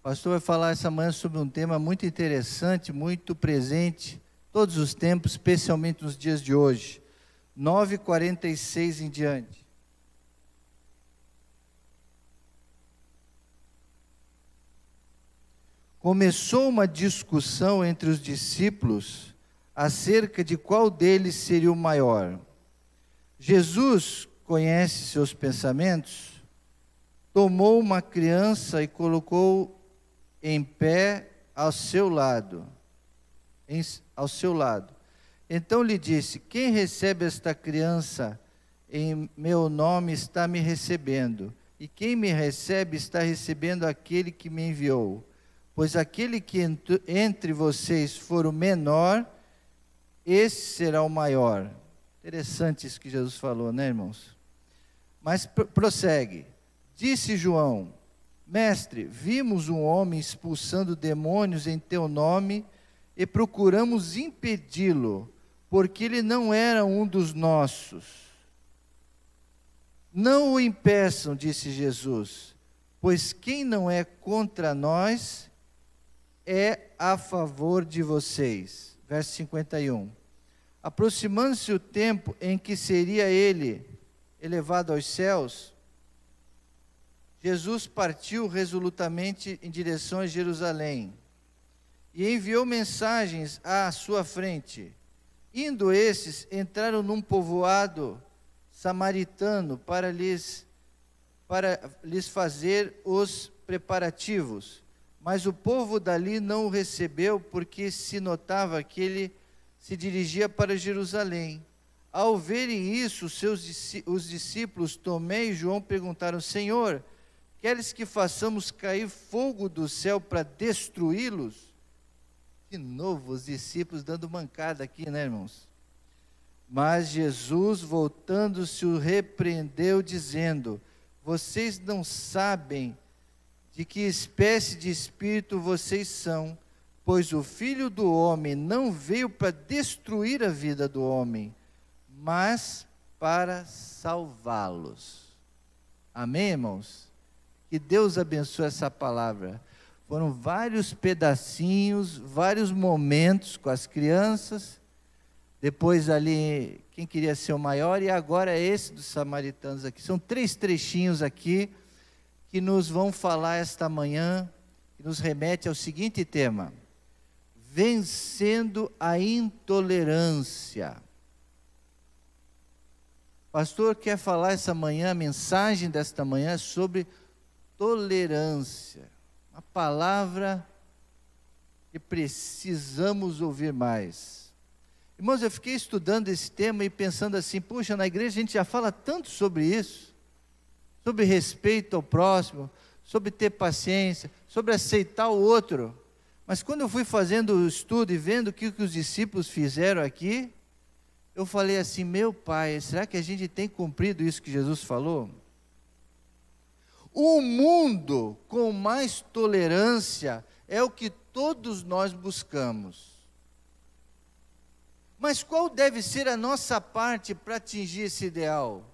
pastor vai falar essa manhã sobre um tema muito interessante, muito presente, todos os tempos, especialmente nos dias de hoje. 9h46 em diante. Começou uma discussão entre os discípulos acerca de qual deles seria o maior. Jesus conhece seus pensamentos, tomou uma criança e colocou em pé ao seu lado. Então lhe disse: quem recebe esta criança em meu nome está me recebendo, e quem me recebe está recebendo aquele que me enviou. Pois aquele que entre vocês for o menor, esse será o maior. Interessante isso que Jesus falou, né, irmãos? Mas prossegue. Disse João: Mestre, vimos um homem expulsando demônios em teu nome e procuramos impedi-lo, porque ele não era um dos nossos. Não o impeçam, disse Jesus, pois quem não é contra nós é a favor de vocês. Verso 51. Aproximando-se o tempo em que seria ele elevado aos céus, Jesus partiu resolutamente em direção a Jerusalém e enviou mensagens à sua frente. Indo esses, entraram num povoado samaritano para lhes fazer os preparativos. Mas o povo dali não o recebeu, porque se notava que ele se dirigia para Jerusalém. Ao verem isso, os discípulos Tomé e João perguntaram: Senhor, queres que façamos cair fogo do céu para destruí-los? De novo, os discípulos dando mancada aqui, né, irmãos? Mas Jesus, voltando-se, o repreendeu, dizendo: vocês não sabem de que espécie de espírito vocês são, pois o Filho do Homem não veio para destruir a vida do homem, mas para salvá-los. Amém, irmãos? Que Deus abençoe essa palavra. Foram vários pedacinhos, vários momentos com as crianças, depois ali, quem queria ser o maior, e agora esse dos samaritanos aqui. São 3 trechinhos aqui, que nos vão falar esta manhã, que nos remete ao seguinte tema: vencendo a intolerância. O pastor quer falar essa manhã, a mensagem desta manhã é sobre tolerância. Uma palavra que precisamos ouvir mais. Irmãos, eu fiquei estudando esse tema e pensando assim: puxa, na igreja a gente já fala tanto sobre isso, sobre respeito ao próximo, sobre ter paciência, sobre aceitar o outro. Mas quando eu fui fazendo o estudo e vendo o que os discípulos fizeram aqui, eu falei assim: meu Pai, será que a gente tem cumprido isso que Jesus falou? O mundo com mais tolerância é o que todos nós buscamos. Mas qual deve ser a nossa parte para atingir esse ideal?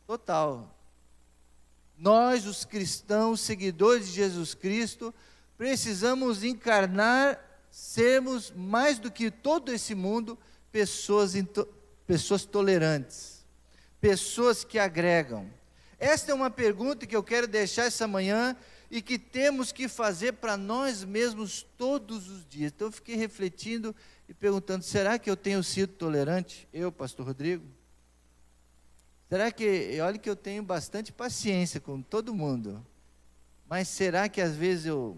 Total. Nós, os cristãos, seguidores de Jesus Cristo, precisamos encarnar, sermos mais do que todo esse mundo, pessoas tolerantes, pessoas que agregam. Esta é uma pergunta que eu quero deixar essa manhã e que temos que fazer para nós mesmos todos os dias. Então eu fiquei refletindo e perguntando: será que eu tenho sido tolerante? Eu, pastor Rodrigo? Será que, olha que eu tenho bastante paciência com todo mundo, mas será que às vezes eu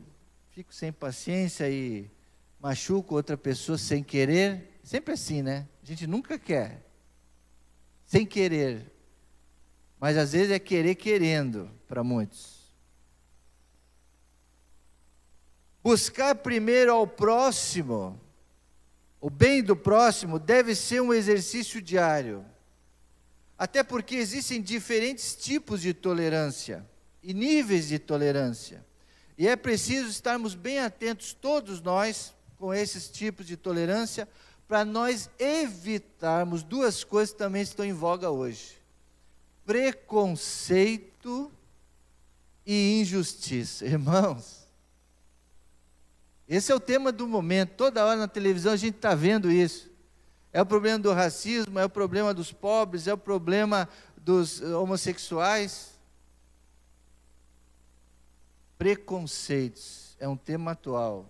fico sem paciência e machuco outra pessoa sem querer? Sempre assim, né? A gente nunca quer, sem querer, mas às vezes é querer querendo para muitos. Buscar primeiro ao próximo, o bem do próximo, deve ser um exercício diário. Até porque existem diferentes tipos de tolerância e níveis de tolerância. E é preciso estarmos bem atentos, todos nós, com esses tipos de tolerância, para nós evitarmos 2 coisas que também estão em voga hoje: preconceito e injustiça. Irmãos, Esse é o tema do momento. Toda hora na televisão a gente está vendo isso. É o problema do racismo, é o problema dos pobres, é o problema dos homossexuais. Preconceitos é um tema atual.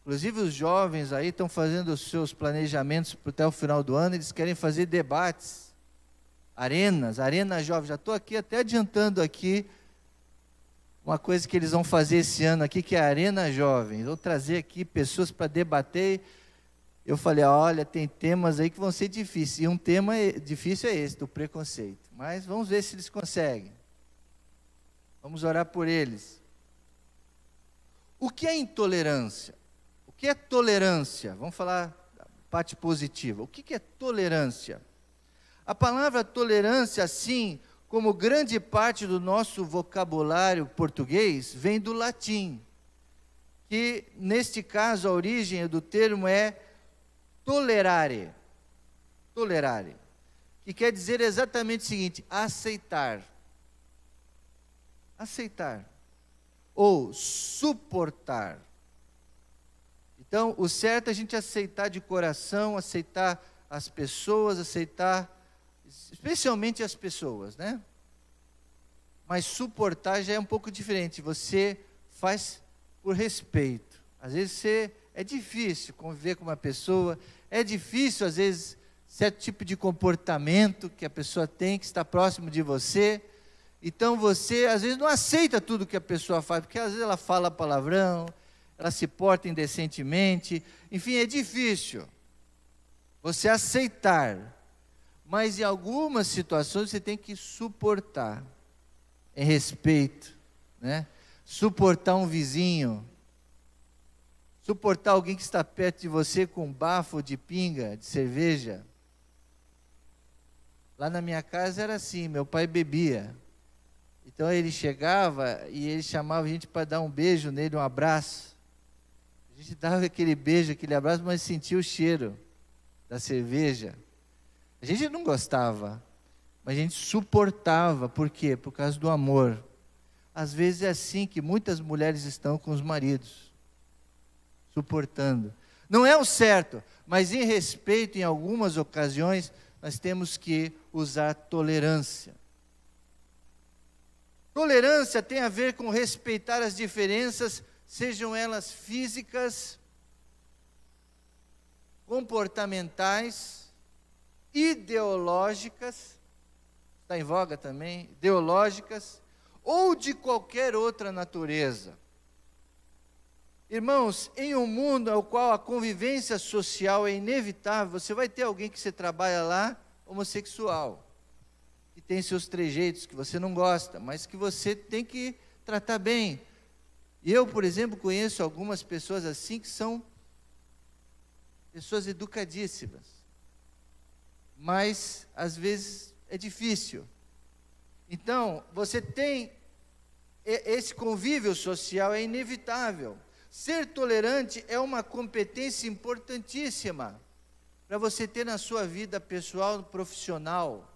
Inclusive os jovens aí estão fazendo os seus planejamentos até o final do ano, eles querem fazer debates, arena jovem. Já estou aqui até adiantando aqui uma coisa que eles vão fazer esse ano aqui, que é a Arena Jovem. Vou trazer aqui pessoas para debater. Eu falei, olha, tem temas aí que vão ser difíceis. E um tema difícil é esse, do preconceito. Mas vamos ver se eles conseguem. Vamos orar por eles. O que é intolerância? O que é tolerância? Vamos falar da parte positiva. O que é tolerância? A palavra tolerância, assim como grande parte do nosso vocabulário português, vem do latim, que neste caso a origem do termo é tolerare, que quer dizer exatamente o seguinte: aceitar, ou suportar. Então, o certo é a gente aceitar de coração, aceitar as pessoas, aceitar especialmente as pessoas, né? Mas suportar já é um pouco diferente, você faz por respeito. Às vezes é difícil conviver com uma pessoa, é difícil às vezes certo tipo de comportamento que a pessoa tem, que está próximo de você. Então você às vezes não aceita tudo que a pessoa faz, porque às vezes ela fala palavrão, ela se porta indecentemente, enfim, é difícil você aceitar. Mas em algumas situações você tem que suportar, em respeito, né? Suportar um vizinho, suportar alguém que está perto de você com um bafo de pinga, de cerveja. Lá na minha casa era assim, meu pai bebia. Então ele chegava e ele chamava a gente para dar um beijo nele, um abraço. A gente dava aquele beijo, aquele abraço, mas sentia o cheiro da cerveja. A gente não gostava, mas a gente suportava. Por quê? Por causa do amor. Às vezes é assim que muitas mulheres estão com os maridos, suportando. Não é o certo, mas em respeito, em algumas ocasiões, nós temos que usar tolerância. Tolerância tem a ver com respeitar as diferenças, sejam elas físicas, comportamentais, ideológicas, está em voga também, ideológicas, ou de qualquer outra natureza. Irmãos, em um mundo ao qual a convivência social é inevitável, você vai ter alguém que você trabalha lá, homossexual, que tem seus trejeitos que você não gosta, mas que você tem que tratar bem. E eu, por exemplo, conheço algumas pessoas assim que são pessoas educadíssimas, mas às vezes é difícil. Então, você tem esse convívio social, é inevitável. Ser tolerante é uma competência importantíssima para você ter na sua vida pessoal, profissional.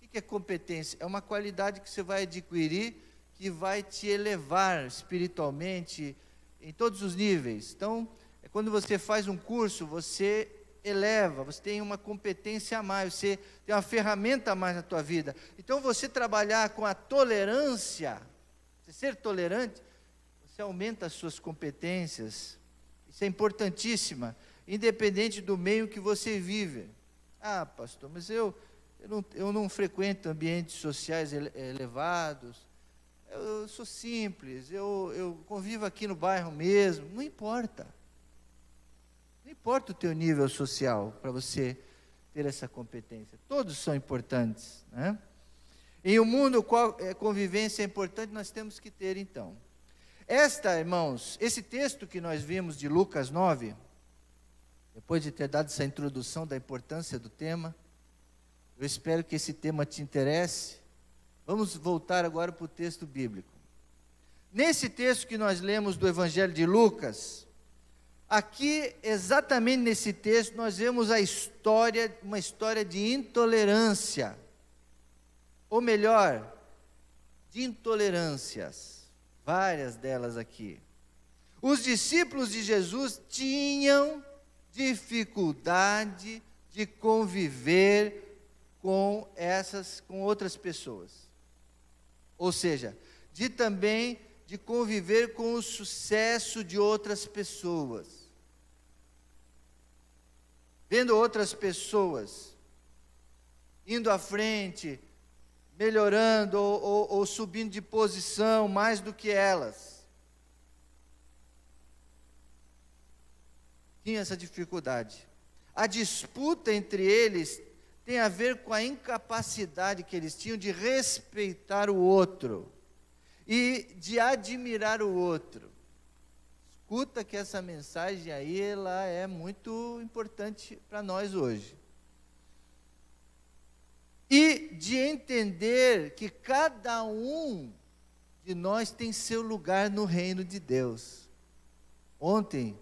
O que é competência? É uma qualidade que você vai adquirir, que vai te elevar espiritualmente em todos os níveis. Então, quando você faz um curso, você eleva, você tem uma competência a mais, você tem uma ferramenta a mais na tua vida. Então, você trabalhar com a tolerância, você ser tolerante, você aumenta as suas competências. Isso é importantíssima, independente do meio que você vive. Ah, pastor, mas eu não frequento ambientes sociais elevados, eu sou simples, eu convivo aqui no bairro mesmo. Não importa. Não importa o teu nível social para você ter essa competência. Todos são importantes, né? Em um mundo no qual a convivência é importante, nós temos que ter, então. Irmãos, esse texto que nós vimos de Lucas 9, depois de ter dado essa introdução da importância do tema, eu espero que esse tema te interesse. Vamos voltar agora para o texto bíblico. Nesse texto que nós lemos do Evangelho de Lucas, aqui, exatamente nesse texto, nós vemos uma história de intolerância, ou melhor, de intolerâncias, várias delas aqui. Os discípulos de Jesus tinham dificuldade de conviver com outras pessoas. Ou seja, também de conviver com o sucesso de outras pessoas. Vendo outras pessoas indo à frente, melhorando ou subindo de posição mais do que elas. Tinha essa dificuldade. A disputa entre eles tem a ver com a incapacidade que eles tinham de respeitar o outro e de admirar o outro. Escuta que essa mensagem aí, ela é muito importante para nós hoje. E de entender que cada um de nós tem seu lugar no reino de Deus. Ontem,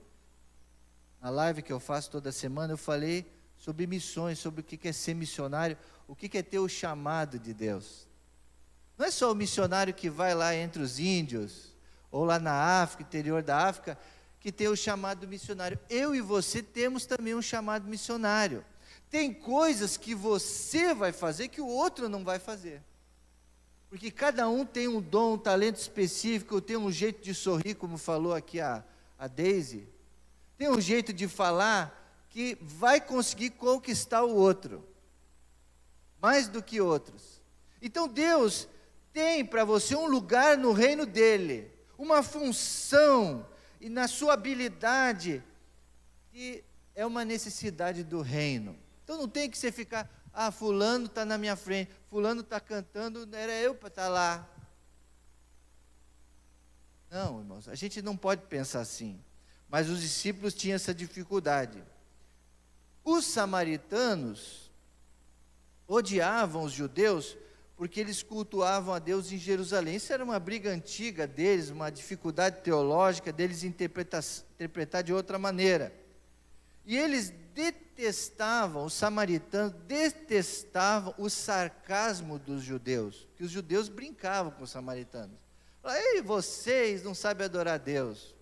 na live que eu faço toda semana, eu falei sobre missões, sobre o que é ser missionário, o que é ter o chamado de Deus. Não é só o missionário que vai lá entre os índios, ou lá na África, interior da África, que tem o chamado missionário. Eu e você temos também um chamado missionário. Tem coisas que você vai fazer que o outro não vai fazer. Porque cada um tem um dom, um talento específico, tem um jeito de sorrir, como falou aqui a Daisy. Tem um jeito de falar que vai conseguir conquistar o outro, mais do que outros. Então Deus tem para você um lugar no reino dele, uma função, e na sua habilidade, que é uma necessidade do reino. Então não tem que você ficar, fulano está na minha frente, fulano está cantando, era eu para estar lá. Não, irmãos, a gente não pode pensar assim. Mas os discípulos tinham essa dificuldade. Os samaritanos odiavam os judeus porque eles cultuavam a Deus em Jerusalém. Isso era uma briga antiga deles, uma dificuldade teológica deles interpretar de outra maneira. E eles detestavam, os samaritanos detestavam o sarcasmo dos judeus, que os judeus brincavam com os samaritanos. Falavam, ei, vocês não sabem adorar a Deus.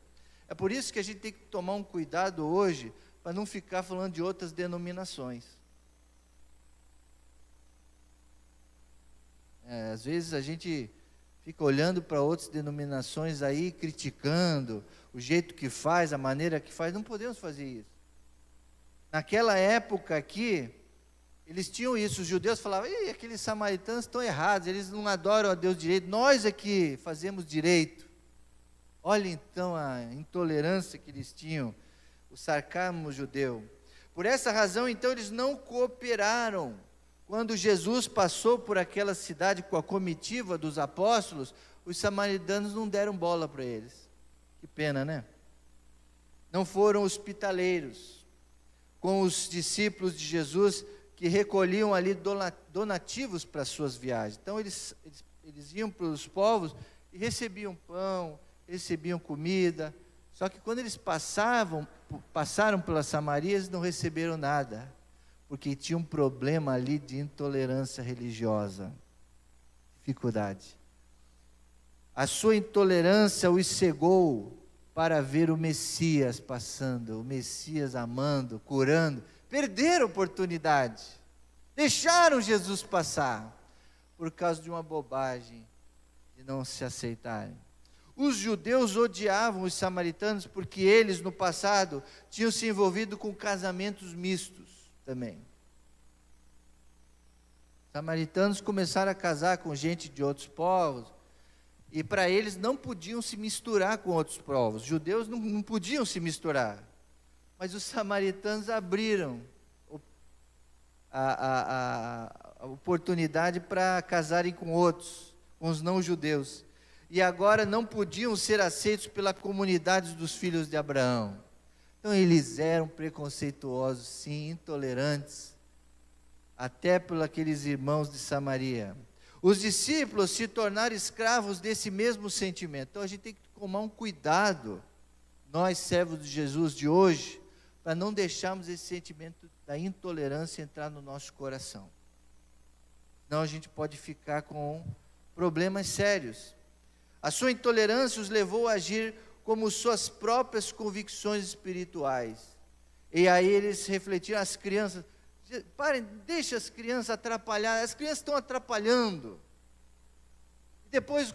É por isso que a gente tem que tomar um cuidado hoje, para não ficar falando de outras denominações. Às vezes a gente fica olhando para outras denominações aí, criticando o jeito que faz, a maneira que faz. Não podemos fazer isso. Naquela época aqui, eles tinham isso. Os judeus falavam, aqueles samaritanos estão errados, eles não adoram a Deus direito, nós é que fazemos direito. Olha então a intolerância que eles tinham, o sarcasmo judeu. Por essa razão, então, eles não cooperaram. Quando Jesus passou por aquela cidade com a comitiva dos apóstolos, os samaritanos não deram bola para eles. Que pena, né? Não foram hospitaleiros com os discípulos de Jesus que recolhiam ali donativos para suas viagens. Então, eles iam para os povos e recebiam pão, recebiam comida. Só que quando eles passaram pela Samaria, eles não receberam nada, porque tinha um problema ali de intolerância religiosa, dificuldade. A sua intolerância os cegou para ver o Messias passando, o Messias amando, curando. Perderam a oportunidade, deixaram Jesus passar, por causa de uma bobagem, de não se aceitarem. Os judeus odiavam os samaritanos porque eles, no passado, tinham se envolvido com casamentos mistos também. Os samaritanos começaram a casar com gente de outros povos, e para eles não podiam se misturar com outros povos. Os judeus não podiam se misturar, mas os samaritanos abriram a oportunidade para casarem com outros, com os não-judeus. E agora não podiam ser aceitos pela comunidade dos filhos de Abraão. Então eles eram preconceituosos, sim, intolerantes, até por aqueles irmãos de Samaria. Os discípulos se tornaram escravos desse mesmo sentimento. Então a gente tem que tomar um cuidado, nós servos de Jesus de hoje, para não deixarmos esse sentimento da intolerância entrar no nosso coração. Senão a gente pode ficar com problemas sérios. A sua intolerância os levou a agir como suas próprias convicções espirituais. E aí eles refletiram, as crianças, parem, deixa as crianças atrapalhar, as crianças estão atrapalhando. Depois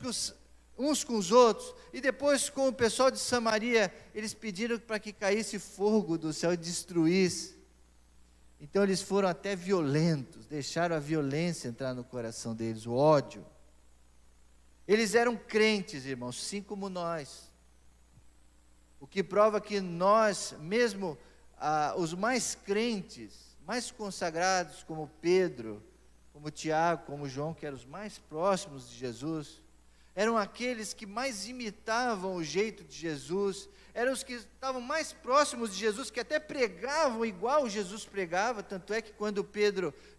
uns com os outros, e depois com o pessoal de Samaria, eles pediram para que caísse fogo do céu e destruísse. Então eles foram até violentos, deixaram a violência entrar no coração deles, o ódio. Eles eram crentes, irmãos, assim como nós. O que prova que nós, mesmo os mais crentes, mais consagrados, como Pedro, como Tiago, como João, que eram os mais próximos de Jesus, eram aqueles que mais imitavam o jeito de Jesus, eram os que estavam mais próximos de Jesus, que até pregavam igual Jesus pregava. Tanto é que quando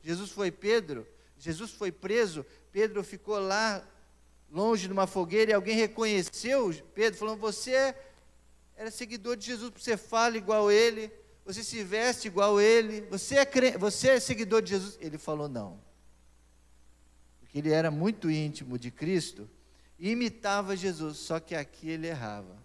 Jesus foi preso, Pedro ficou lá longe numa fogueira e alguém reconheceu Pedro, falando: você era seguidor de Jesus, você fala igual ele, você se veste igual ele, você é seguidor de Jesus. Ele falou não, porque ele era muito íntimo de Cristo, e imitava Jesus, só que aqui ele errava.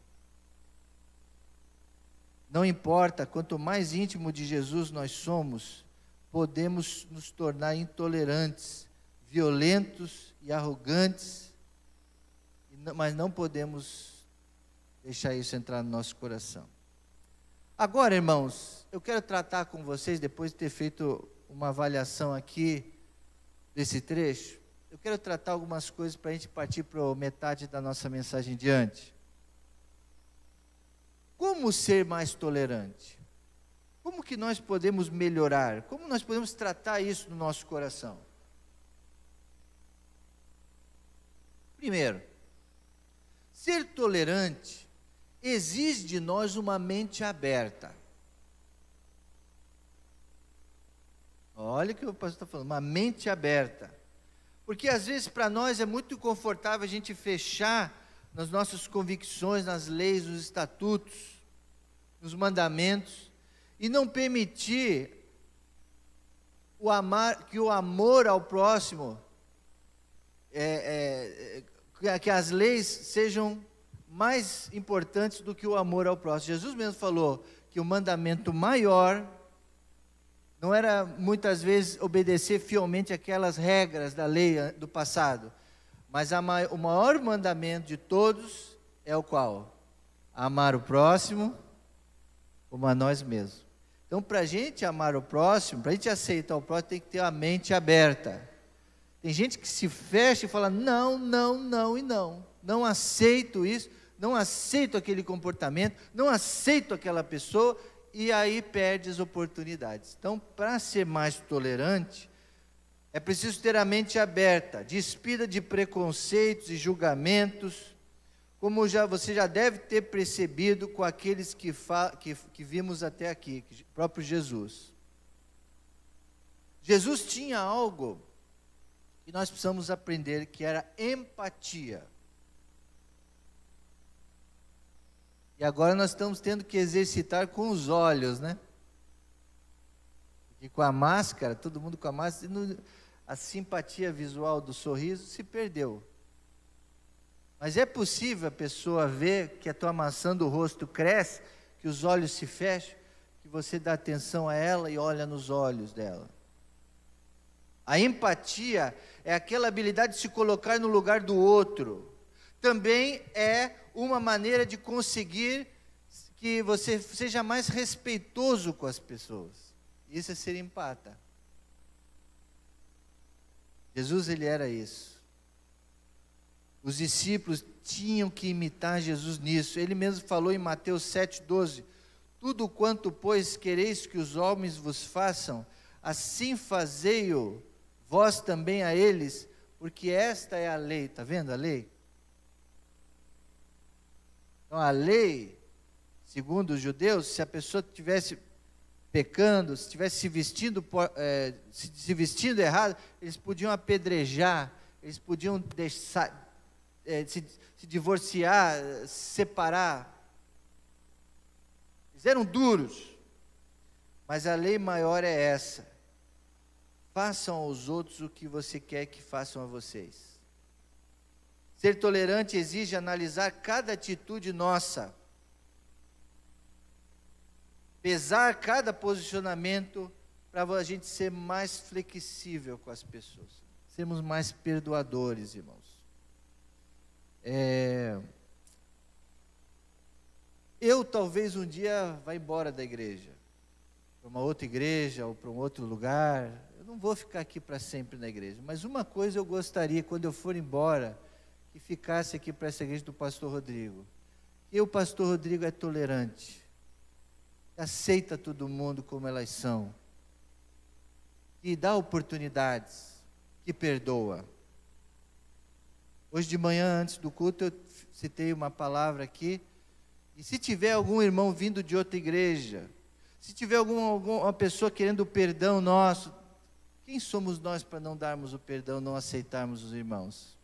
Não importa, quanto mais íntimo de Jesus nós somos, podemos nos tornar intolerantes, violentos e arrogantes, mas não podemos deixar isso entrar no nosso coração. Agora, irmãos, eu quero tratar com vocês, depois de ter feito uma avaliação aqui desse trecho, eu quero tratar algumas coisas para a gente partir para a metade da nossa mensagem diante. Como ser mais tolerante? Como que nós podemos melhorar? Como nós podemos tratar isso no nosso coração? Primeiro, ser tolerante exige de nós uma mente aberta. Olha o que o pastor está falando, uma mente aberta. Porque às vezes para nós é muito confortável a gente fechar nas nossas convicções, nas leis, nos estatutos, nos mandamentos, e não permitir que o amor ao próximo, que as leis sejam mais importantes do que o amor ao próximo. Jesus mesmo falou que o mandamento maior não era muitas vezes obedecer fielmente aquelas regras da lei do passado, mas o maior mandamento de todos é o qual? Amar o próximo como a nós mesmos. Então, para a gente amar o próximo, para a gente aceitar o próximo, tem que ter a mente aberta. Tem gente que se fecha e fala: não, não, não e não. Não aceito isso, não aceito aquele comportamento, não aceito aquela pessoa, e aí perde as oportunidades. Então, para ser mais tolerante, é preciso ter a mente aberta, despida de preconceitos e julgamentos, como você já deve ter percebido com aqueles que vimos até aqui, o próprio Jesus. Jesus tinha algo que nós precisamos aprender, que era empatia. E agora nós estamos tendo que exercitar com os olhos, né? Porque com a máscara, todo mundo com a máscara, a simpatia visual do sorriso se perdeu. Mas é possível a pessoa ver que a tua maçã do rosto cresce, que os olhos se fecham, que você dá atenção a ela e olha nos olhos dela. A empatia é aquela habilidade de se colocar no lugar do outro. Também é uma maneira de conseguir que você seja mais respeitoso com as pessoas. Isso é ser empata. Jesus, ele era isso. Os discípulos tinham que imitar Jesus nisso. Ele mesmo falou em Mateus 7,12: tudo quanto, pois, quereis que os homens vos façam, assim fazei-o vós também a eles, porque esta é a lei. Está vendo a lei? Então, a lei, segundo os judeus, se a pessoa estivesse pecando, se estivesse se vestindo errado, eles podiam apedrejar, eles podiam deixar, se divorciar, separar. Eles eram duros. Mas a lei maior é essa: façam aos outros o que você quer que façam a vocês. Ser tolerante exige analisar cada atitude nossa pesar cada posicionamento para a gente ser mais flexível com as pessoas, sermos mais perdoadores, irmãos. Eu talvez um dia vá embora da igreja, para uma outra igreja ou para um outro lugar. Eu não vou ficar aqui para sempre na igreja, mas uma coisa eu gostaria, quando eu for embora, que ficasse aqui para essa igreja do pastor Rodrigo. E o pastor Rodrigo é tolerante, aceita todo mundo como elas são, que dá oportunidades, que perdoa. Hoje de manhã, antes do culto, eu citei uma palavra aqui, e se tiver algum irmão vindo de outra igreja, se tiver alguma pessoa querendo o perdão nosso, quem somos nós para não darmos o perdão, não aceitarmos os irmãos?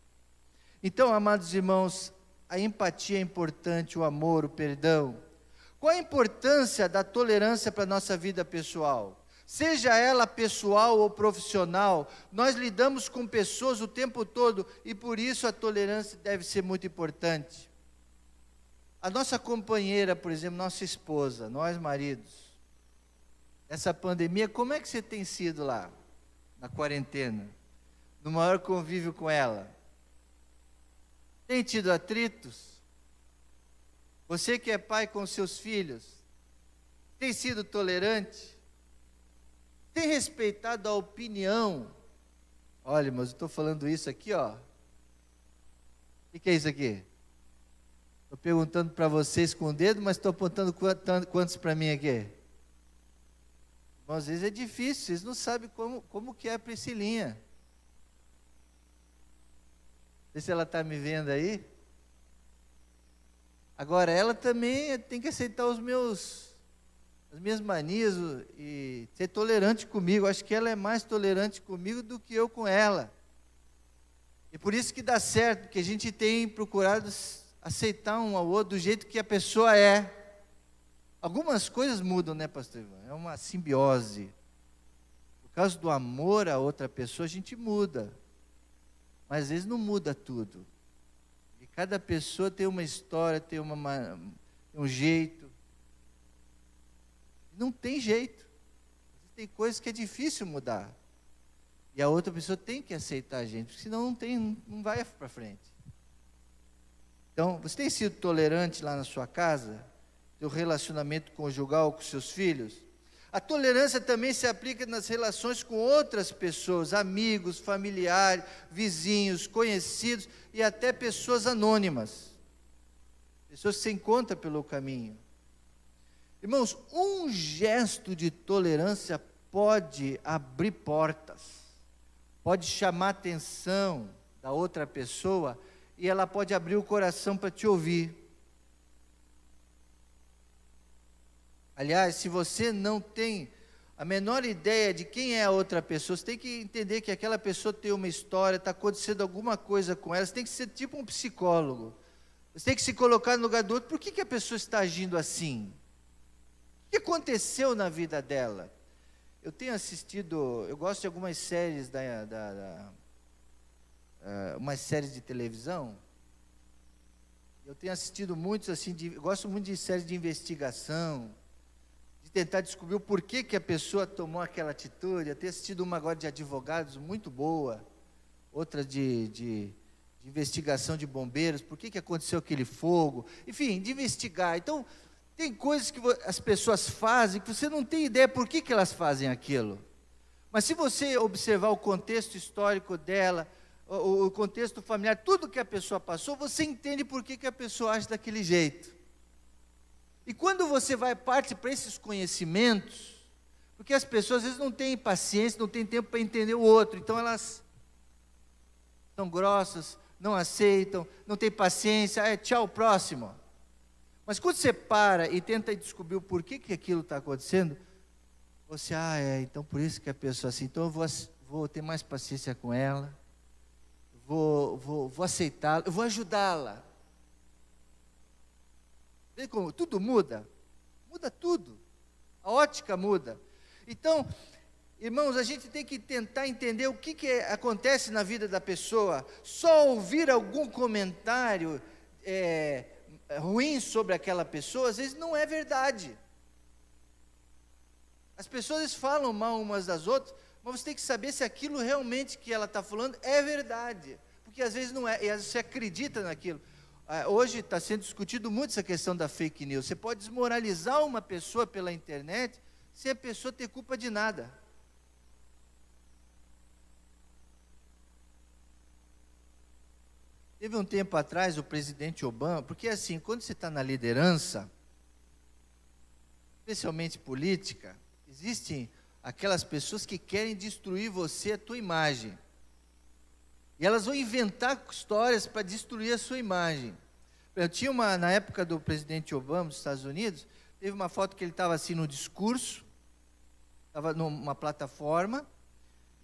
Então, amados irmãos, a empatia é importante, o amor, o perdão. Qual a importância da tolerância para a nossa vida pessoal? Seja ela pessoal ou profissional, nós lidamos com pessoas o tempo todo e por isso a tolerância deve ser muito importante. A nossa companheira, por exemplo, nossa esposa, nós maridos, nessa pandemia, como é que você tem sido lá, na quarentena, no maior convívio com ela? Tem tido atritos? Você que é pai com seus filhos, tem sido tolerante? Tem respeitado a opinião? Olha, mas eu estou falando isso aqui, ó. O que é isso aqui? Estou perguntando para vocês com o dedo, mas estou apontando quantos para mim aqui? Bom, às vezes é difícil, vocês não sabem como que é a Priscilinha. Não sei se ela está me vendo aí. Agora, ela também tem que aceitar as minhas manias e ser tolerante comigo. Acho que ela é mais tolerante comigo do que eu com ela. E por isso que dá certo, porque a gente tem procurado aceitar um ao outro do jeito que a pessoa é. Algumas coisas mudam, né, pastor Ivan? É uma simbiose. Por causa do amor a outra pessoa, a gente muda. Mas às vezes não muda tudo. E cada pessoa tem uma história, tem um jeito. Não tem jeito. Tem coisas que é difícil mudar. E a outra pessoa tem que aceitar a gente, porque senão não vai para frente. Então, você tem sido tolerante lá na sua casa? Seu relacionamento conjugal com seus filhos? A tolerância também se aplica nas relações com outras pessoas, amigos, familiares, vizinhos, conhecidos e até pessoas anônimas. Pessoas que se encontram pelo caminho. Irmãos, um gesto de tolerância pode abrir portas, pode chamar a atenção da outra pessoa e ela pode abrir o coração para te ouvir. Aliás, se você não tem a menor ideia de quem é a outra pessoa, você tem que entender que aquela pessoa tem uma história, está acontecendo alguma coisa com ela, você tem que ser tipo um psicólogo. Você tem que se colocar no lugar do outro. Por que a pessoa está agindo assim? O que aconteceu na vida dela? Eu tenho assistido, eu gosto de algumas séries umas séries de televisão. Eu tenho assistido muitos assim, eu gosto muito de séries de investigação, de tentar descobrir o porquê que a pessoa tomou aquela atitude. Eu tenho assistido uma agora de advogados muito boa, outra de investigação de bombeiros, por que aconteceu aquele fogo, enfim, de investigar. Então, tem coisas que as pessoas fazem que você não tem ideia por que elas fazem aquilo. Mas se você observar o contexto histórico dela, o contexto familiar, tudo que a pessoa passou, você entende por que a pessoa age daquele jeito. E quando você parte para esses conhecimentos, porque as pessoas às vezes não têm paciência, não têm tempo para entender o outro, então elas são grossas, não aceitam, não têm paciência, tchau, próximo. Mas quando você para e tenta descobrir o porquê que aquilo está acontecendo, você, então por isso que a pessoa assim, então eu vou ter mais paciência com ela, vou aceitá-la, eu vou ajudá-la. Vê como tudo muda? Muda tudo. A ótica muda. Então, irmãos, a gente tem que tentar entender o que acontece na vida da pessoa. Só ouvir algum comentário ruim sobre aquela pessoa, às vezes não é verdade. As pessoas falam mal umas das outras, mas você tem que saber se aquilo realmente que ela está falando é verdade. Porque às vezes não é, e às vezes você acredita naquilo. Hoje está sendo discutido muito essa questão da fake news. Você pode desmoralizar uma pessoa pela internet sem a pessoa ter culpa de nada. Teve um tempo atrás o presidente Obama, porque assim, quando você está na liderança, especialmente política, existem aquelas pessoas que querem destruir você, a tua imagem. E elas vão inventar histórias para destruir a sua imagem. Eu tinha na época do presidente Obama, dos Estados Unidos, teve uma foto que ele estava assim no discurso, estava numa plataforma,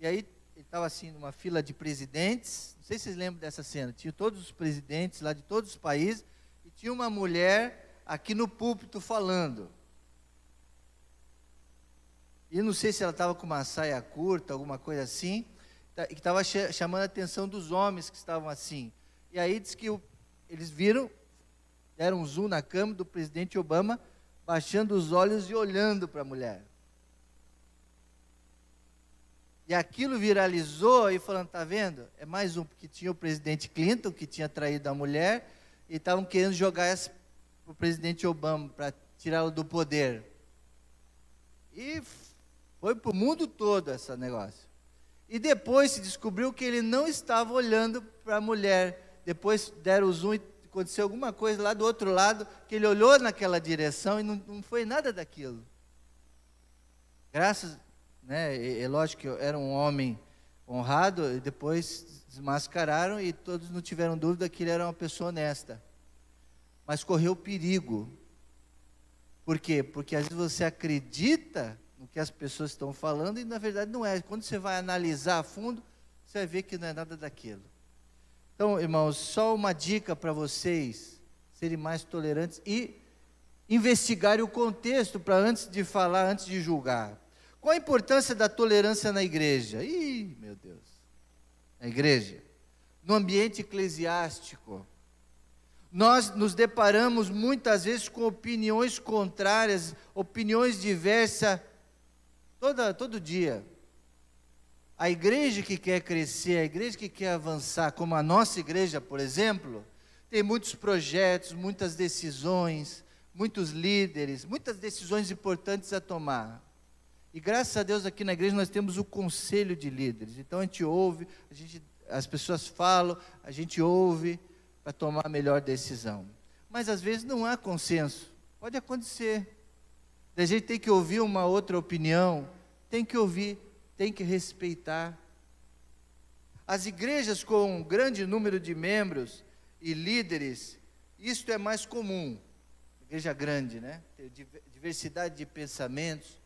e aí ele estava assim numa fila de presidentes, não sei se vocês lembram dessa cena, tinha todos os presidentes lá de todos os países, e tinha uma mulher aqui no púlpito falando. E não sei se ela estava com uma saia curta, alguma coisa assim, que estava chamando a atenção dos homens que estavam assim. E aí diz que eles viram, deram um zoom na câmera do presidente Obama, baixando os olhos e olhando para a mulher. E aquilo viralizou e falando, tá vendo? É mais um, porque tinha o presidente Clinton, que tinha traído a mulher, e estavam querendo jogar essa para o presidente Obama, para tirá-lo do poder. E foi para o mundo todo esse negócio. E depois se descobriu que ele não estava olhando para a mulher. Depois deram o zoom e aconteceu alguma coisa lá do outro lado, que ele olhou naquela direção e não foi nada daquilo. Graças, né, é lógico que era um homem honrado, e depois desmascararam e todos não tiveram dúvida que ele era uma pessoa honesta. Mas correu perigo. Por quê? Porque às vezes você acredita no que as pessoas estão falando e na verdade não é. Quando você vai analisar a fundo, você vai ver que não é nada daquilo. Então, irmãos, só uma dica para vocês serem mais tolerantes e investigarem o contexto para antes de falar, antes de julgar. Qual a importância da tolerância na igreja? Ih, meu Deus. Na igreja, no ambiente eclesiástico, nós nos deparamos muitas vezes com opiniões contrárias, opiniões diversas, todo dia. A igreja que quer crescer, a igreja que quer avançar, como a nossa igreja, por exemplo, tem muitos projetos, muitas decisões, muitos líderes, muitas decisões importantes a tomar. E graças a Deus aqui na igreja nós temos o conselho de líderes. Então a gente ouve, as pessoas falam, a gente ouve para tomar a melhor decisão. Mas às vezes não há consenso. Pode acontecer. A gente tem que ouvir uma outra opinião, tem que ouvir, tem que respeitar. As igrejas com um grande número de membros e líderes, isto é mais comum. Igreja grande, né? Ter diversidade de pensamentos,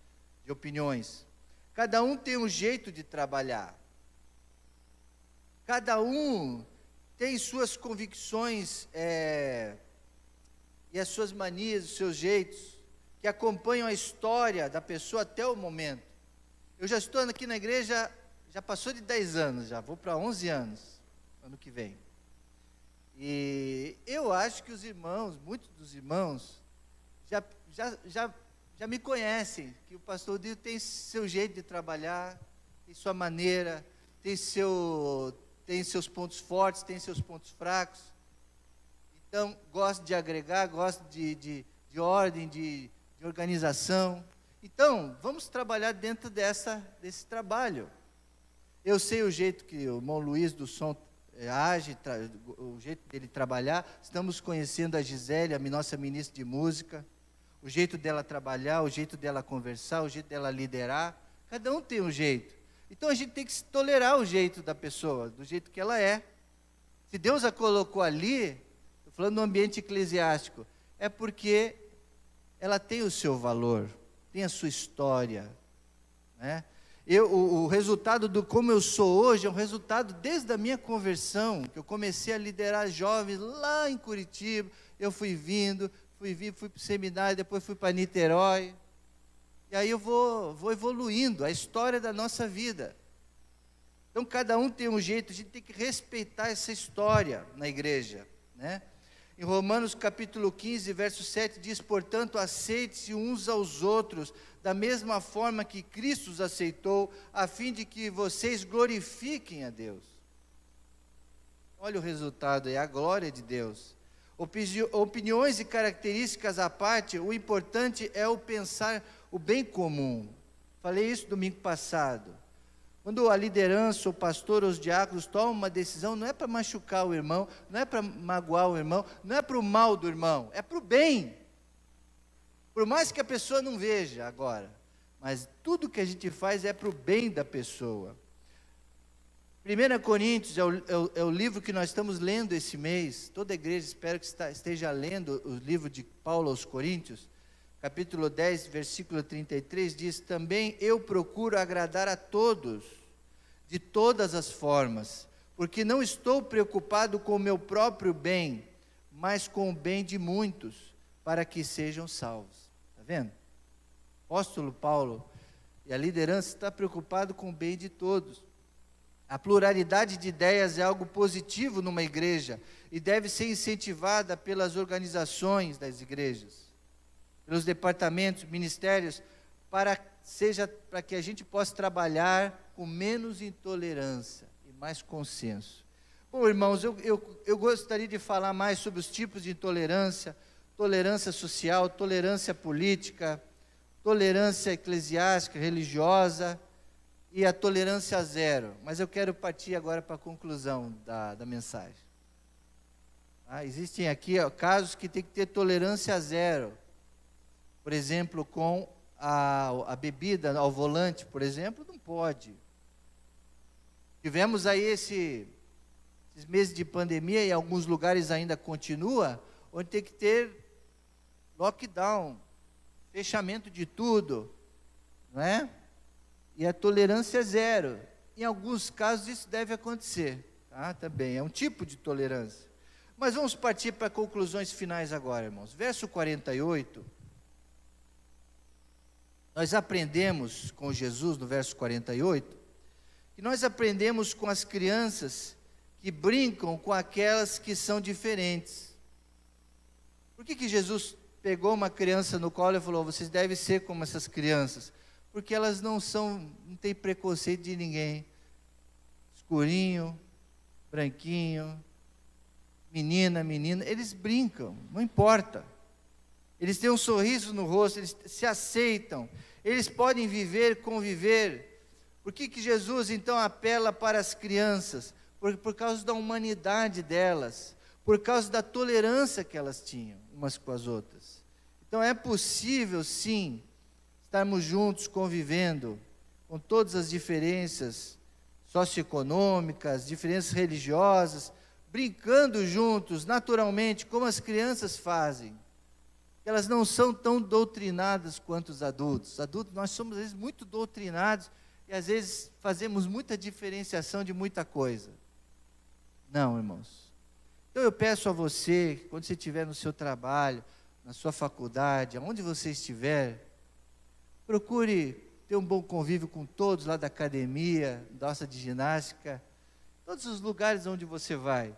de opiniões. Cada um tem um jeito de trabalhar. Cada um tem suas convicções e as suas manias, os seus jeitos, que acompanham a história da pessoa até o momento. Eu já estou aqui na igreja, já passou de 10 anos, já vou para 11 anos, ano que vem. E eu acho que os irmãos, muitos dos irmãos, já me conhecem, que o pastor Dio tem seu jeito de trabalhar, tem sua maneira, tem seus pontos fortes, tem seus pontos fracos. Então, gosto de agregar, gosto de ordem, de organização. Então, vamos trabalhar dentro desse trabalho. Eu sei o jeito que o irmão Luiz do som age, o jeito dele trabalhar. Estamos conhecendo a Gisele, a nossa ministra de música, o jeito dela trabalhar, o jeito dela conversar, o jeito dela liderar. Cada um tem um jeito. Então a gente tem que tolerar o jeito da pessoa, do jeito que ela é. Se Deus a colocou ali, estou falando no ambiente eclesiástico, é porque ela tem o seu valor, tem a sua história, né? O resultado do como eu sou hoje é um resultado desde a minha conversão, que eu comecei a liderar jovens lá em Curitiba. Eu fui para o seminário, depois fui para Niterói. E aí eu vou evoluindo a história da nossa vida. Então cada um tem um jeito, a gente tem que respeitar essa história na igreja, né? Em Romanos capítulo 15, verso 7, diz: portanto, aceite-se uns aos outros, da mesma forma que Cristo os aceitou, a fim de que vocês glorifiquem a Deus. Olha o resultado, é a glória de Deus. Opiniões e características à parte, o importante é o pensar o bem comum. Falei isso domingo passado. Quando a liderança, o pastor ou os diáconos tomam uma decisão, não é para machucar o irmão, não é para magoar o irmão, não é para o mal do irmão, é para o bem. Por mais que a pessoa não veja agora, mas tudo que a gente faz é para o bem da pessoa. 1 Coríntios é o livro que nós estamos lendo esse mês. Toda a igreja espero que esteja lendo o livro de Paulo aos Coríntios. Capítulo 10, versículo 33 diz: também eu procuro agradar a todos, de todas as formas, porque não estou preocupado com o meu próprio bem, mas com o bem de muitos, para que sejam salvos. Está vendo? O apóstolo Paulo e a liderança está preocupado com o bem de todos. A pluralidade de ideias é algo positivo numa igreja e deve ser incentivada pelas organizações das igrejas, pelos departamentos, ministérios, para que a gente possa trabalhar com menos intolerância e mais consenso. Bom, irmãos, eu gostaria de falar mais sobre os tipos de intolerância: tolerância social, tolerância política, tolerância eclesiástica, religiosa e a tolerância zero. Mas eu quero partir agora para a conclusão da mensagem. Existem aqui casos que tem que ter tolerância zero. Por exemplo, com a bebida ao volante, por exemplo, não pode. Tivemos aí esses meses de pandemia, e em alguns lugares ainda continua, onde tem que ter lockdown, fechamento de tudo, não é? E a tolerância é zero. Em alguns casos isso deve acontecer, tá? Também é um tipo de tolerância. Mas vamos partir para conclusões finais agora, irmãos. Verso 48, nós aprendemos com Jesus, no verso 48, que nós aprendemos com as crianças que brincam com aquelas que são diferentes. Por que Jesus pegou uma criança no colo e falou: vocês devem ser como essas crianças? Porque elas não têm preconceito de ninguém. Escurinho, branquinho, menina, eles brincam, não importa. Eles têm um sorriso no rosto, eles se aceitam, eles podem viver, conviver. Por que Jesus então apela para as crianças? Por causa da humanidade delas, por causa da tolerância que elas tinham umas com as outras. Então é possível sim estarmos juntos, convivendo com todas as diferenças socioeconômicas, diferenças religiosas, brincando juntos, naturalmente, como as crianças fazem. Elas não são tão doutrinadas quanto os adultos. Os adultos, nós somos às vezes muito doutrinados e às vezes fazemos muita diferenciação de muita coisa. Não, irmãos. Então eu peço a você, que quando você estiver no seu trabalho, na sua faculdade, aonde você estiver, procure ter um bom convívio com todos lá da academia, da nossa de ginástica, todos os lugares onde você vai.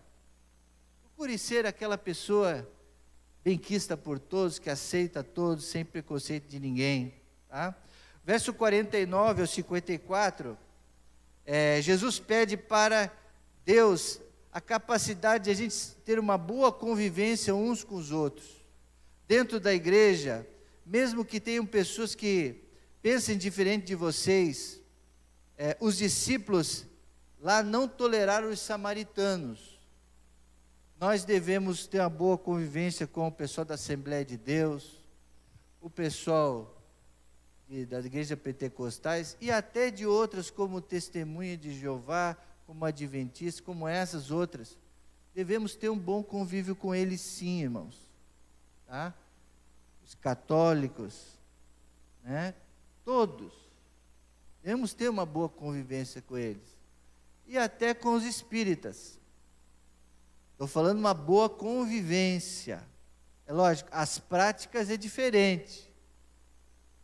Procure ser aquela pessoa benquista por todos, que aceita todos, sem preconceito de ninguém. Tá? Verso 49 ao 54, Jesus pede para Deus a capacidade de a gente ter uma boa convivência uns com os outros. Dentro da igreja, mesmo que tenham pessoas que pensem diferente de vocês, os discípulos lá não toleraram os samaritanos. Nós devemos ter uma boa convivência com o pessoal da Assembleia de Deus, o pessoal das igrejas pentecostais e até de outras como Testemunha de Jeová, como Adventista, como essas outras. Devemos ter um bom convívio com eles sim, irmãos. Tá? Os católicos, né? Todos. Devemos ter uma boa convivência com eles. E até com os espíritas. Estou falando uma boa convivência. É lógico, as práticas é diferente.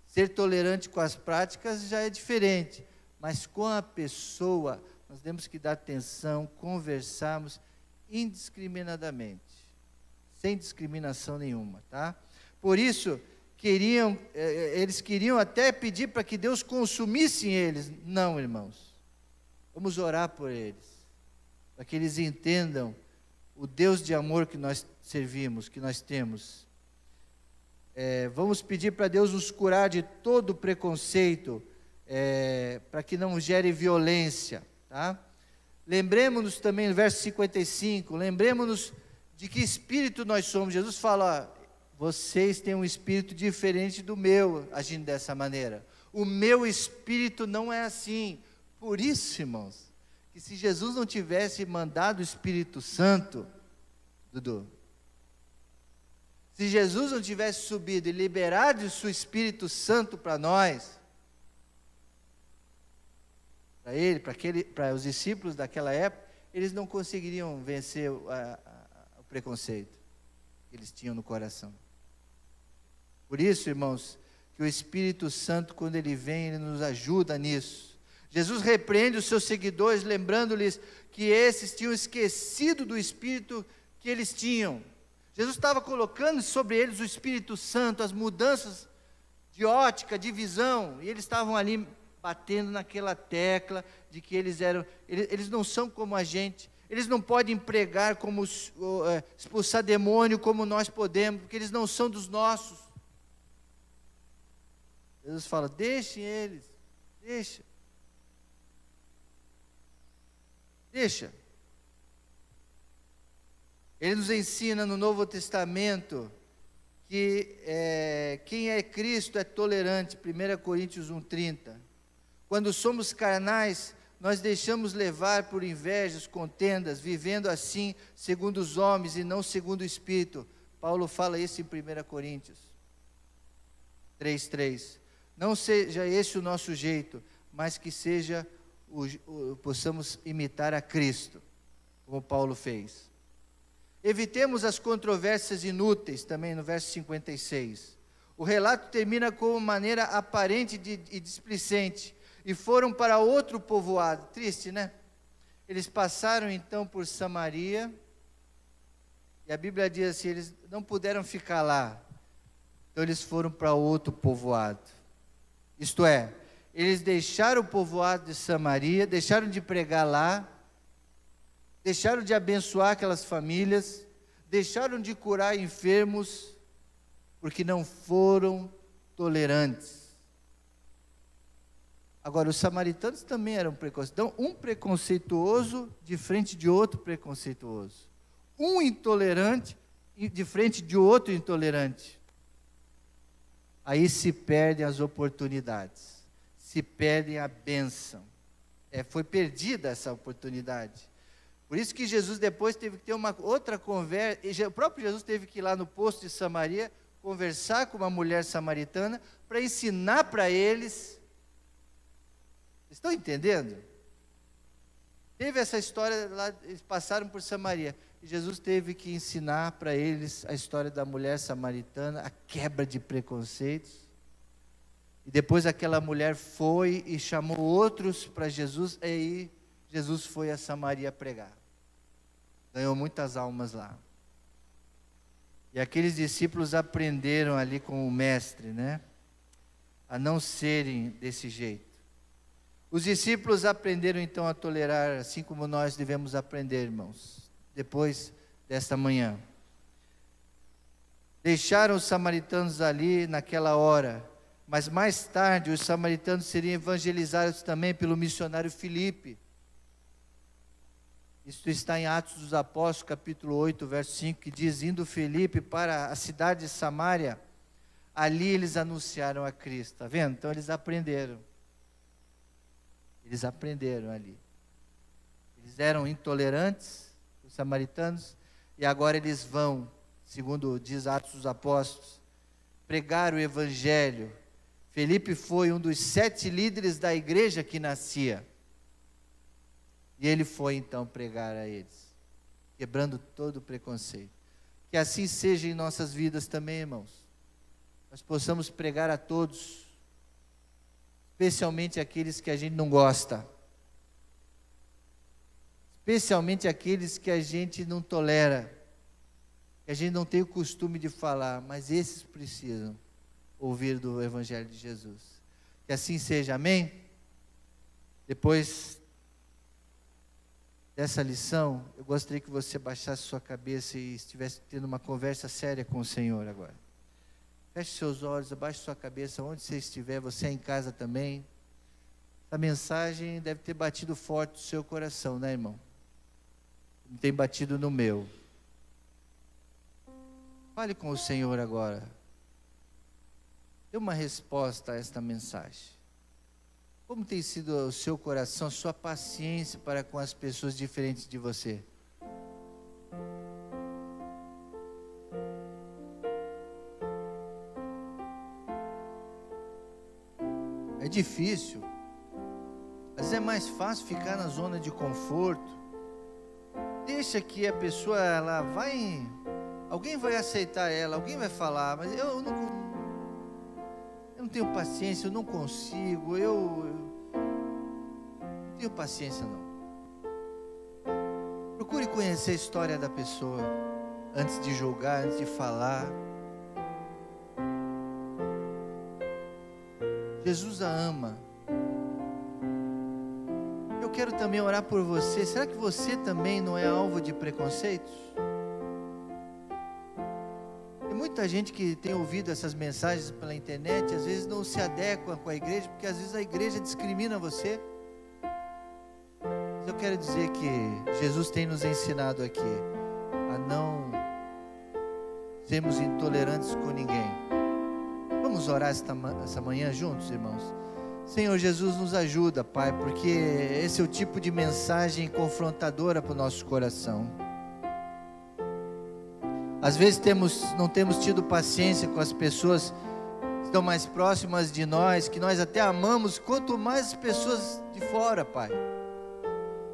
Ser tolerante com as práticas já é diferente. Mas com a pessoa, nós temos que dar atenção, conversarmos indiscriminadamente. sem discriminação nenhuma, tá? Por isso, eles queriam até pedir para que Deus consumisse eles. Não, irmãos. Vamos orar por eles, para que eles entendam o Deus de amor que nós servimos, que nós temos. Vamos pedir para Deus nos curar de todo preconceito, para que não gere violência, tá? Lembremos-nos também no verso 55, lembremos-nos de que espírito nós somos. Jesus fala, vocês têm um espírito diferente do meu, agindo dessa maneira. O meu espírito não é assim. Por isso, irmãos, que se Jesus não tivesse mandado o Espírito Santo, Dudu, se Jesus não tivesse subido e liberado o seu Espírito Santo para nós, para os discípulos daquela época, eles não conseguiriam vencer o preconceito que eles tinham no coração. Por isso, irmãos, que o Espírito Santo, quando ele vem, ele nos ajuda nisso. Jesus repreende os seus seguidores, lembrando-lhes que esses tinham esquecido do Espírito que eles tinham. Jesus estava colocando sobre eles o Espírito Santo, as mudanças de ótica, de visão, e eles estavam ali batendo naquela tecla de que eles não são como a gente, eles não podem pregar como expulsar demônio como nós podemos, porque eles não são dos nossos. Jesus fala, deixem eles, deixa. Ele nos ensina no Novo Testamento que quem é Cristo é tolerante, 1 Coríntios 1,30. Quando somos carnais, nós deixamos levar por invejas, contendas, vivendo assim segundo os homens e não segundo o Espírito. Paulo fala isso em 1 Coríntios 3,3. Não seja esse o nosso jeito, mas que seja possamos imitar a Cristo, como Paulo fez. Evitemos as controvérsias inúteis, também no verso 56. O relato termina com uma maneira aparente e displicente. E foram para outro povoado. Triste, né? Eles passaram então por Samaria. E a Bíblia diz assim, eles não puderam ficar lá. Então eles foram para outro povoado. Isto é, eles deixaram o povoado de Samaria, deixaram de pregar lá, deixaram de abençoar aquelas famílias, deixaram de curar enfermos, porque não foram tolerantes. Agora, os samaritanos também eram preconceituosos. Então, um preconceituoso de frente de outro preconceituoso. Um intolerante de frente de outro intolerante. Aí se perdem as oportunidades. Se perdem a bênção. Foi perdida essa oportunidade. Por isso que Jesus depois teve que ter uma outra conversa. O próprio Jesus teve que ir lá no poço de Samaria, conversar com uma mulher samaritana, para ensinar para eles. Estão entendendo? Teve essa história lá, eles passaram por Samaria. E Jesus teve que ensinar para eles a história da mulher samaritana, a quebra de preconceitos. E depois aquela mulher foi e chamou outros para Jesus, e aí Jesus foi a Samaria pregar. Ganhou muitas almas lá. E aqueles discípulos aprenderam ali com o mestre, né? A não serem desse jeito. Os discípulos aprenderam então a tolerar, assim como nós devemos aprender, irmãos, depois desta manhã. Deixaram os samaritanos ali naquela hora, mas mais tarde os samaritanos seriam evangelizados também pelo missionário Filipe. Isso está em Atos dos Apóstolos, capítulo 8, verso 5, que diz, indo Filipe para a cidade de Samaria, ali eles anunciaram a Cristo, está vendo? Então eles aprenderam. Eles aprenderam ali. Eles eram intolerantes, os samaritanos, e agora eles vão, segundo diz Atos dos Apóstolos, pregar o Evangelho. Filipe foi um dos 7 líderes da igreja que nascia. E ele foi então pregar a eles, quebrando todo o preconceito. Que assim seja em nossas vidas também, irmãos. Nós possamos pregar a todos, especialmente aqueles que a gente não gosta, especialmente aqueles que a gente não tolera, que a gente não tem o costume de falar, mas esses precisam ouvir do Evangelho de Jesus. Que assim seja, amém? Depois dessa lição, eu gostaria que você baixasse sua cabeça e estivesse tendo uma conversa séria com o Senhor agora. Feche seus olhos, abaixe sua cabeça, onde você estiver, você é em casa também. Essa mensagem deve ter batido forte no seu coração, né, irmão? Não tem batido no meu. Fale com o Senhor agora. Dê uma resposta a esta mensagem. Como tem sido o seu coração, sua paciência para com as pessoas diferentes de você? É difícil. Às vezes é mais fácil ficar na zona de conforto. Deixa que a pessoa, ela vai... Alguém vai aceitar ela, alguém vai falar, mas eu não tenho paciência, eu não consigo, eu não tenho paciência não. Procure conhecer a história da pessoa, antes de julgar, antes de falar. Jesus a ama. Eu quero também orar por você. Será que você também não é alvo de preconceitos? Tem muita gente que tem ouvido essas mensagens pela internet, às vezes não se adequa com a igreja, porque às vezes a igreja discrimina você. Mas eu quero dizer que Jesus tem nos ensinado aqui a não sermos intolerantes com ninguém. Vamos orar essa manhã juntos, irmãos? Senhor Jesus, nos ajuda, Pai, porque esse é o tipo de mensagem confrontadora para o nosso coração. Às vezes não temos tido paciência com as pessoas que estão mais próximas de nós, que nós até amamos, quanto mais as pessoas de fora, Pai.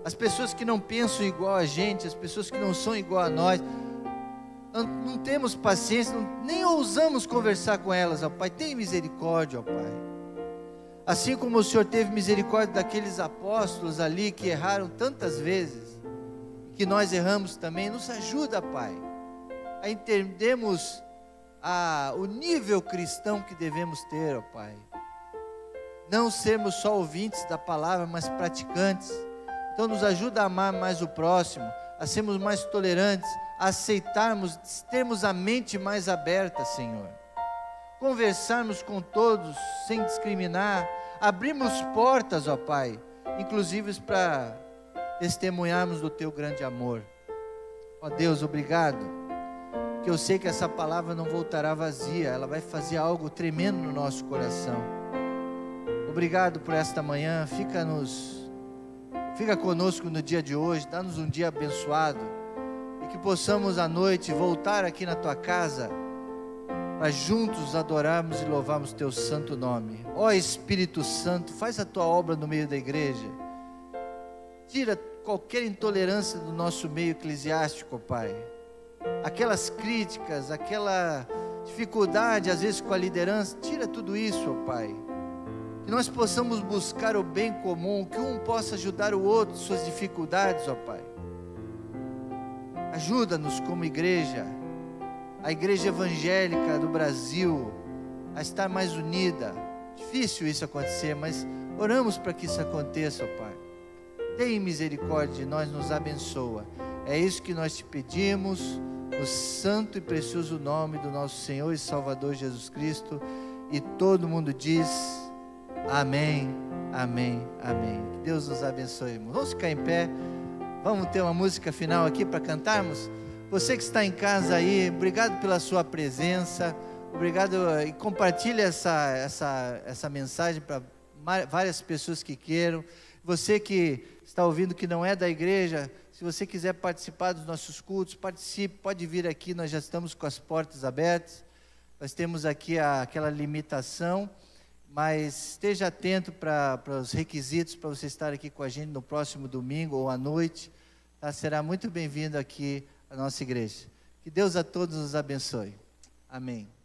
As pessoas que não pensam igual a gente, as pessoas que não são igual a nós, não temos paciência, nem ousamos conversar com elas, ó Pai. Tem misericórdia, ó Pai. Assim como o Senhor teve misericórdia daqueles apóstolos ali que erraram tantas vezes, que nós erramos também, nos ajuda, Pai, a entendermos o nível cristão que devemos ter, ó Pai. Não sermos só ouvintes da palavra, mas praticantes. Então nos ajuda a amar mais o próximo, a sermos mais tolerantes, a aceitarmos, termos a mente mais aberta, Senhor. Conversarmos com todos sem discriminar, abrirmos portas, ó Pai, inclusive para testemunharmos do Teu grande amor. Ó Deus, obrigado, que eu sei que essa palavra não voltará vazia, ela vai fazer algo tremendo no nosso coração. Obrigado por esta manhã, fica conosco no dia de hoje, dá-nos um dia abençoado, e que possamos à noite voltar aqui na Tua casa, para juntos adorarmos e louvarmos Teu santo nome. Ó Espírito Santo, faz a Tua obra no meio da igreja, tira qualquer intolerância do nosso meio eclesiástico, Pai, aquelas críticas, aquela dificuldade às vezes com a liderança, tira tudo isso, ó Pai, que nós possamos buscar o bem comum, que um possa ajudar o outro, suas dificuldades, ó Pai. Ajuda-nos como igreja, a igreja evangélica do Brasil, a estar mais unida. Difícil isso acontecer, mas oramos para que isso aconteça, ó Pai. Tem misericórdia de nós, nos abençoa. É isso que nós te pedimos, no santo e precioso nome do nosso Senhor e Salvador Jesus Cristo. E todo mundo diz: amém, amém, amém. Que Deus nos abençoe, irmãos. Vamos ficar em pé. Vamos ter uma música final aqui para cantarmos. Você que está em casa aí, obrigado pela sua presença. Obrigado, e compartilhe essa mensagem para várias pessoas que queiram. Você que está ouvindo que não é da igreja, se você quiser participar dos nossos cultos, participe, pode vir aqui, nós já estamos com as portas abertas. Nós temos aqui aquela limitação, mas esteja atento para os requisitos para você estar aqui com a gente no próximo domingo ou à noite. Tá? Será muito bem-vindo aqui à nossa igreja. Que Deus a todos nos abençoe. Amém.